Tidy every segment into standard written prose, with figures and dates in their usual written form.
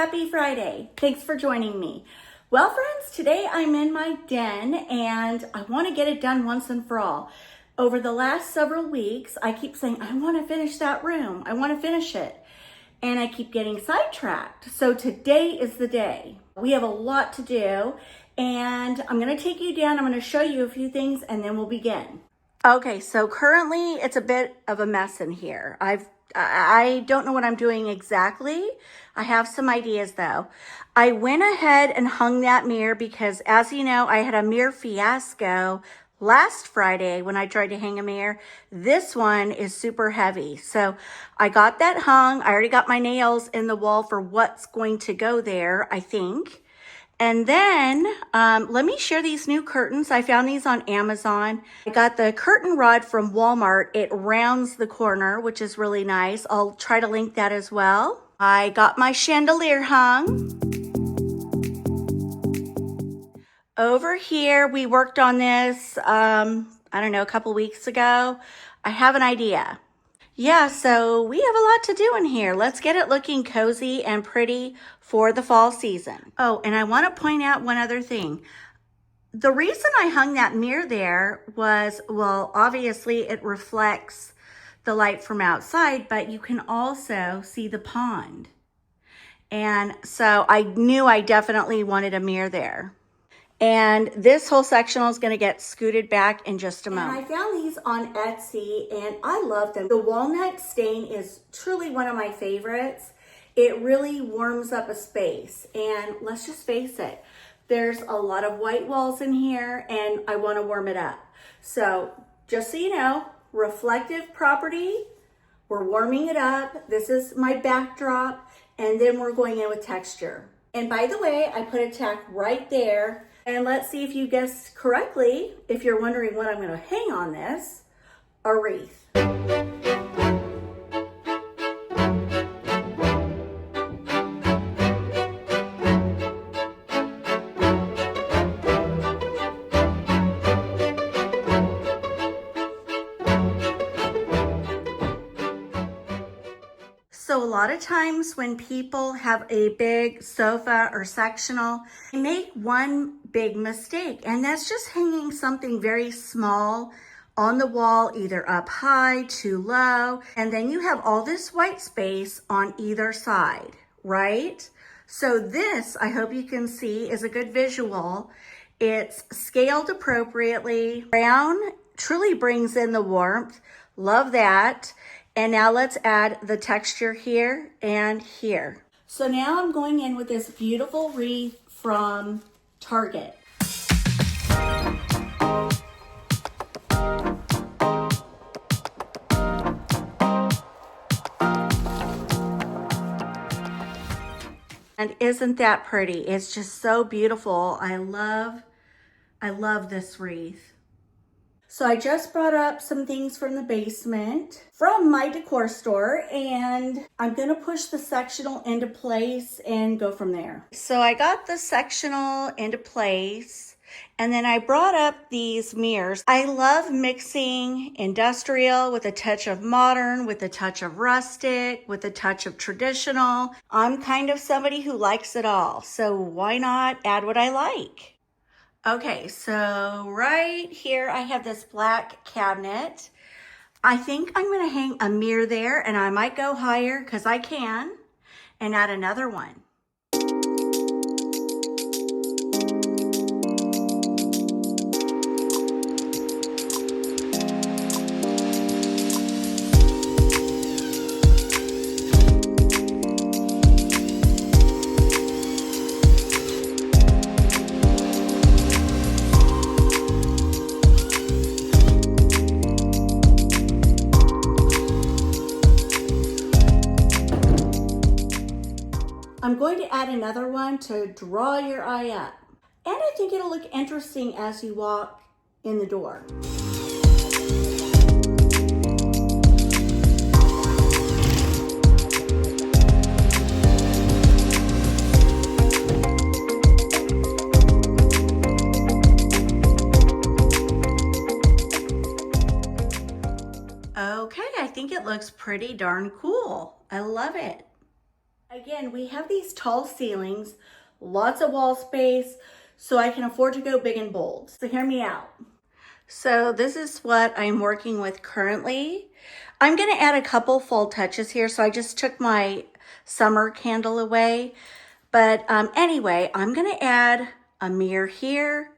Happy Friday. Thanks for joining me. Well, friends, today I'm in my den and I want to get it done once and for all. Over the last several weeks, I keep saying, I want to finish that room. I want to finish it. And I keep getting sidetracked. So today is the day. We have a lot to do and I'm going to take you down. I'm going to show you a few things and then we'll begin. Okay, so currently it's a bit of a mess in here. I don't know what I'm doing exactly. I have some ideas though. I went ahead and hung that mirror because, as you know, I had a mirror fiasco last Friday when I tried to hang a mirror. This one is super heavy. So I got that hung. I already got my nails in the wall for what's going to go there, I think. And then let me share these new curtains. I found these on Amazon. I got the curtain rod from Walmart. It rounds the corner, which is really nice. I'll try to link that as well. I got my chandelier hung. Over here, we worked on this, I don't know, a couple weeks ago. I have an idea. Yeah, so we have a lot to do in here. Let's get it looking cozy and pretty for the fall season. Oh, and I want to point out one other thing. The reason I hung that mirror there was, well, obviously it reflects the light from outside, but you can also see the pond. And so I knew I definitely wanted a mirror there. And this whole sectional is going to get scooted back in just a moment. And I found these on Etsy and I love them. The walnut stain is truly one of my favorites. It really warms up a space. And let's just face it, there's a lot of white walls in here and I want to warm it up. So just so you know, reflective property, we're warming it up. This is my backdrop and then we're going in with texture. And by the way, I put a tack right there. And let's see if you guessed correctly, if you're wondering what I'm going to hang on this, a wreath. So a lot of times when people have a big sofa or sectional, they make one big mistake, and that's just hanging something very small on the wall, either up high, too low, and then you have all this white space on either side, right? So this, I hope you can see, is a good visual. It's scaled appropriately. Brown truly brings in the warmth. Love that. And now let's add the texture here and here. So now I'm going in with this beautiful wreath from Target. And isn't that pretty? It's just so beautiful. I love this wreath. So I just brought up some things from the basement from my decor store and I'm gonna push the sectional into place and go from there. So I got the sectional into place and then I brought up these mirrors. I love mixing industrial with a touch of modern, with a touch of rustic, with a touch of traditional. I'm kind of somebody who likes it all, so why not add what I like? Okay, so right here I have this black cabinet. I think I'm going to hang a mirror there and I might go higher because I can and add another one. I'm going to add another one to draw your eye up. And I think it'll look interesting as you walk in the door. Okay, I think it looks pretty darn cool. I love it. Again, we have these tall ceilings, lots of wall space, so I can afford to go big and bold. So hear me out. So this is what I'm working with currently. I'm gonna add a couple fall touches here. So I just took my summer candle away. But anyway, I'm gonna add a mirror here,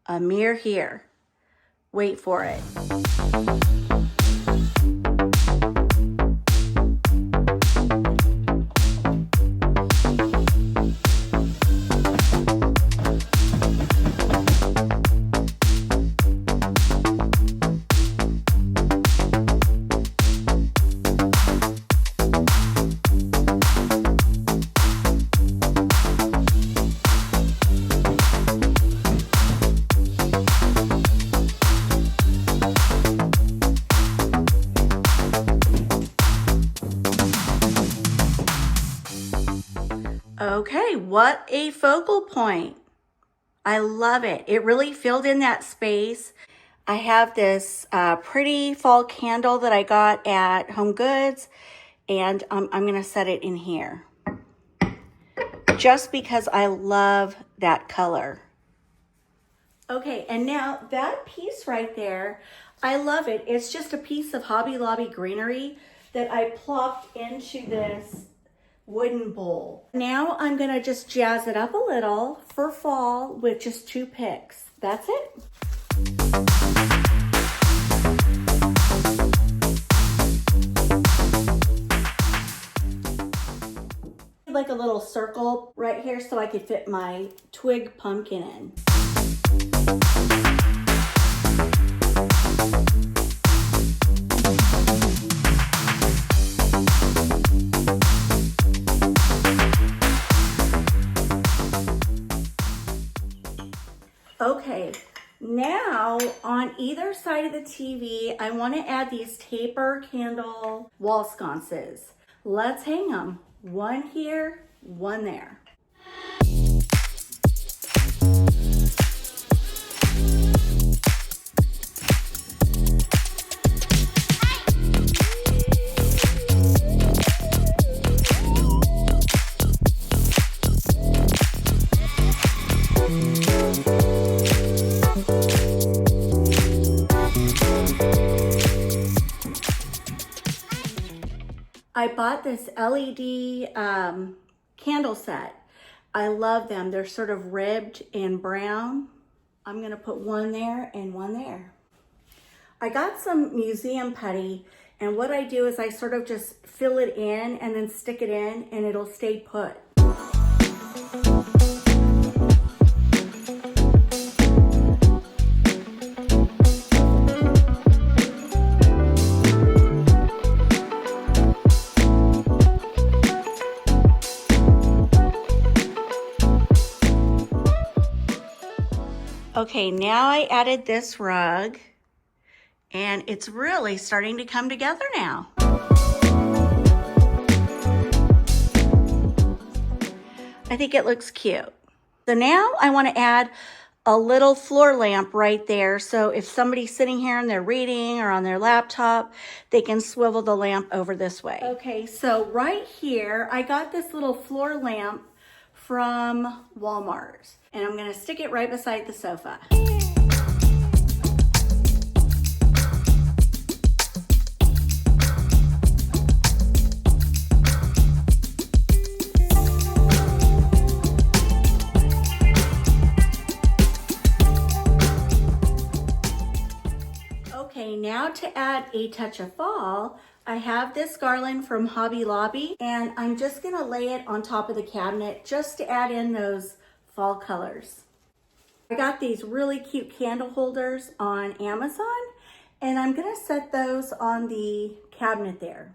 a mirror here. Wait for it. Okay, what a focal point. I love it. It really filled in that space. I have this pretty fall candle that I got at Home Goods, and I'm gonna set it in here just because I love that color. Okay, and now that piece right there, I love it. It's just a piece of Hobby Lobby greenery that I plopped into this wooden bowl. Now I'm gonna just jazz it up a little for fall with just 2 picks. That's it. Like a little circle right here so I could fit my twig pumpkin in. Okay, now on either side of the TV, I want to add these taper candle wall sconces. Let's hang them. One here, one there. I bought this LED candle set. I love them. They're sort of ribbed and brown. I'm gonna put one there and one there. I got some museum putty, and what I do is I sort of just fill it in and then stick it in and it'll stay put. Okay, now I added this rug, and it's really starting to come together now. I think it looks cute. So now I want to add a little floor lamp right there, so if somebody's sitting here and they're reading or on their laptop, they can swivel the lamp over this way. Okay, so right here, I got this little floor lamp from Walmart, and I'm gonna stick it right beside the sofa. Okay, now to add a touch of fall, I have this garland from Hobby Lobby, and I'm just gonna lay it on top of the cabinet just to add in those fall colors. I got these really cute candle holders on Amazon, and I'm gonna set those on the cabinet there.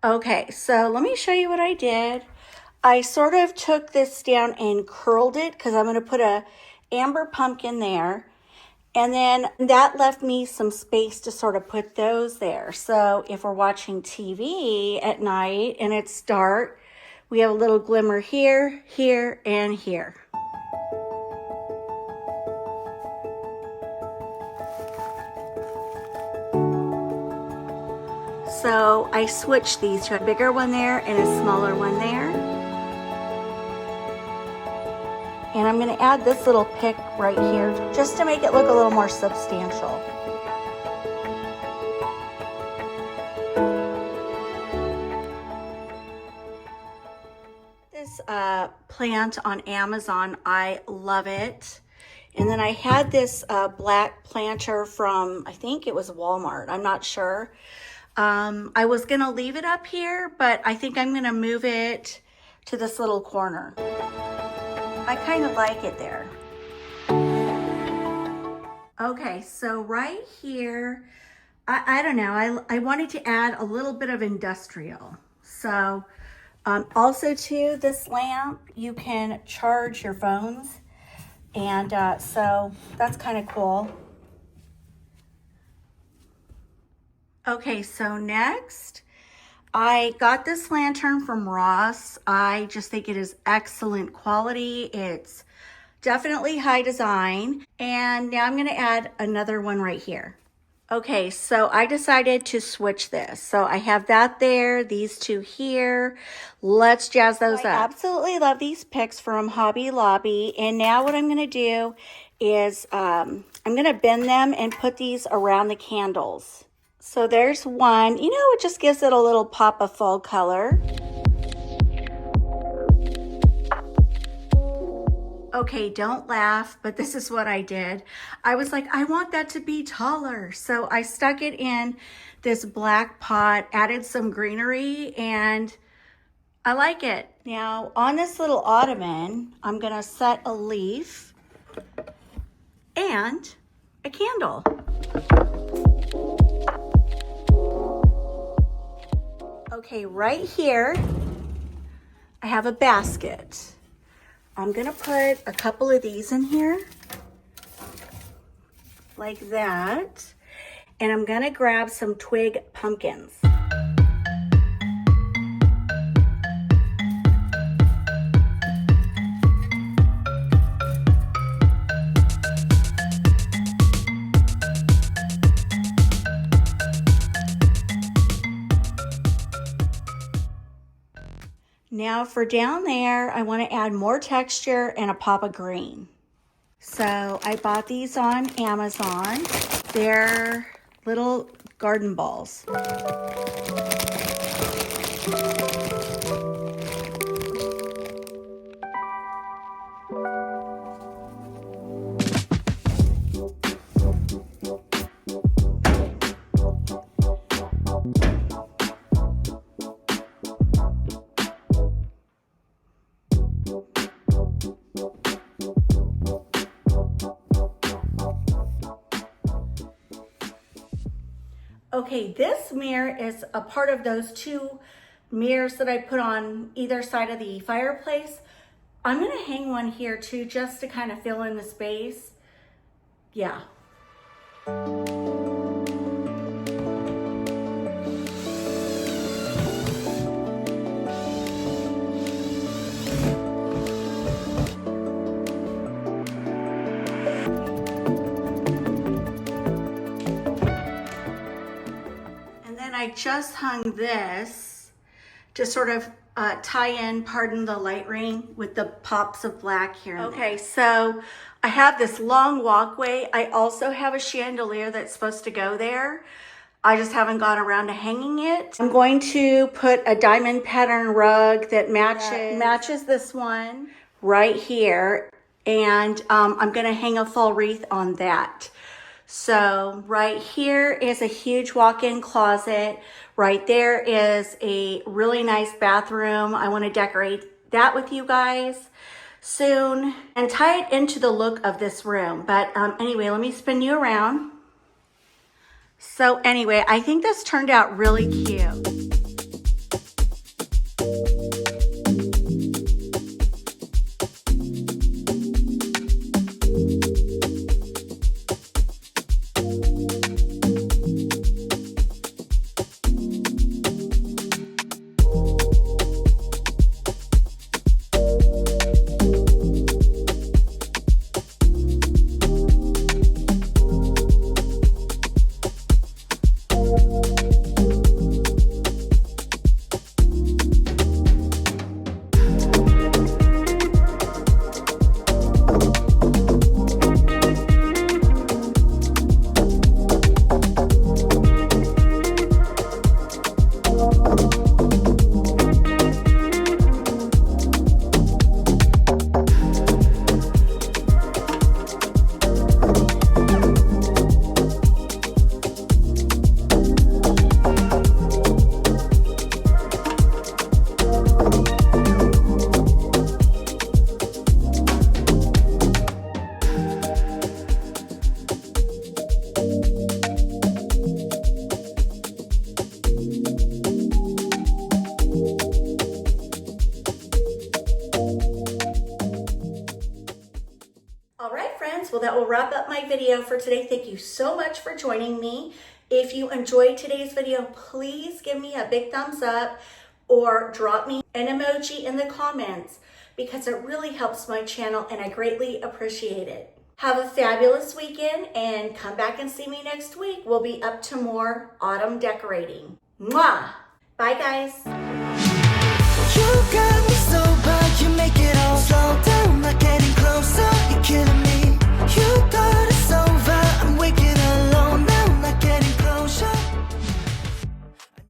Okay, so let me show you what I did. I sort of took this down and curled it because I'm going to put a amber pumpkin there. And then that left me some space to sort of put those there. So if we're watching TV at night and it's dark, we have a little glimmer here, here, and here. So I switched these to a bigger one there and a smaller one there. And I'm going to add this little pick right here just to make it look a little more substantial. This plant on Amazon, I love it. And then I had this black planter from, I think it was Walmart, I'm not sure. I was going to leave it up here, but I think I'm going to move it to this little corner. I kind of like it there. Okay, so right here, I don't know, I wanted to add a little bit of industrial. So also too, this lamp, you can charge your phones. And so that's kind of cool. Okay, so next, I got this lantern from Ross. I just think it is excellent quality. It's definitely high design. And now I'm gonna add another one right here. Okay, so I decided to switch this. So I have that there, these two here. Let's jazz those up. I absolutely love these picks from Hobby Lobby. And now what I'm gonna do is I'm gonna bend them and put these around the candles. So there's one, you know, it just gives it a little pop of fall color. Okay, don't laugh, but this is what I did. I was like, I want that to be taller. So I stuck it in this black pot, added some greenery, and I like it. Now on this little ottoman, I'm gonna set a leaf and a candle. Okay, right here, I have a basket. I'm gonna put a couple of these in here, like that. And I'm gonna grab some twig pumpkins. Now for down there, I want to add more texture and a pop of green. So I bought these on Amazon. They're little garden balls. Okay, this mirror is a part of those two mirrors that I put on either side of the fireplace. I'm gonna hang one here too, just to kind of fill in the space. Yeah. I just hung this to sort of tie in, pardon the light ring, with the pops of black here. Okay, so I have this long walkway. I also have a chandelier that's supposed to go there. I just haven't got around to hanging it. I'm going to put a diamond pattern rug that matches this one right here. And I'm gonna hang a fall wreath on that. So right here is a huge walk-in closet. Right there is a really nice bathroom. I want to decorate that with you guys soon and tie it into the look of this room. But anyway, let me spin you around. So anyway, I think this turned out really cute. that will wrap up my video for today. Thank you so much for joining me. If you enjoyed today's video, please give me a big thumbs up or drop me an emoji in the comments because it really helps my channel and I greatly appreciate it. Have a fabulous weekend and come back and see me next week. We'll be up to more autumn decorating. Mwah! Bye, guys.